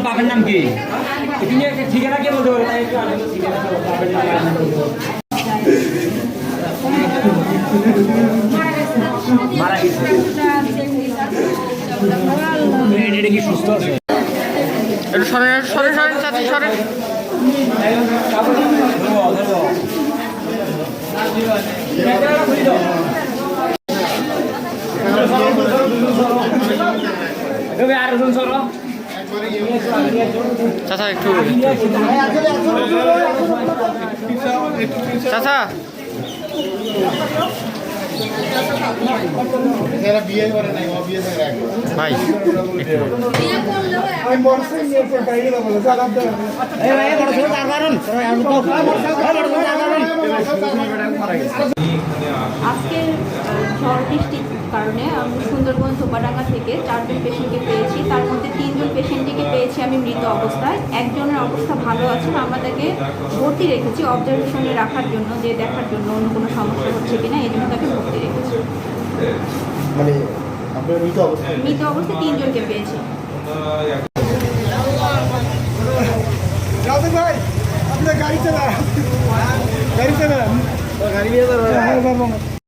বাপের নাম কি? ঠিকানা কে বলতে পারো? মারা গেছে। এটা কি সুস্থ আছে? একটু সরেন সরেন সরেন চাচি সরেন। চাচা একটু চাচা ভাই আজকের ঝড় বৃষ্টির কারণে আমি সুন্দরবন ধোপাডাঙ্গা থেকে 4 জন পেশেন্টকে পেয়েছি। তার মধ্যে 3 জন পেশেন্টকে পেয়েছি আমি মৃত অবস্থায়। একজনের অবস্থা ভালো আছে, আমরা তাকে ভর্তি রেখেছি অবজারভেশনে রাখার জন্য, যে দেখার জন্য অন্য কোনো সমস্যা হচ্ছে কিনা, এই জন্য তাকে ভর্তি রেখেছি। মানে আপনার মৃত অবস্থায় 3 জনকে পেয়েছি। ভাই আপনার গাড়ি চালা গাড়ি নিয়ে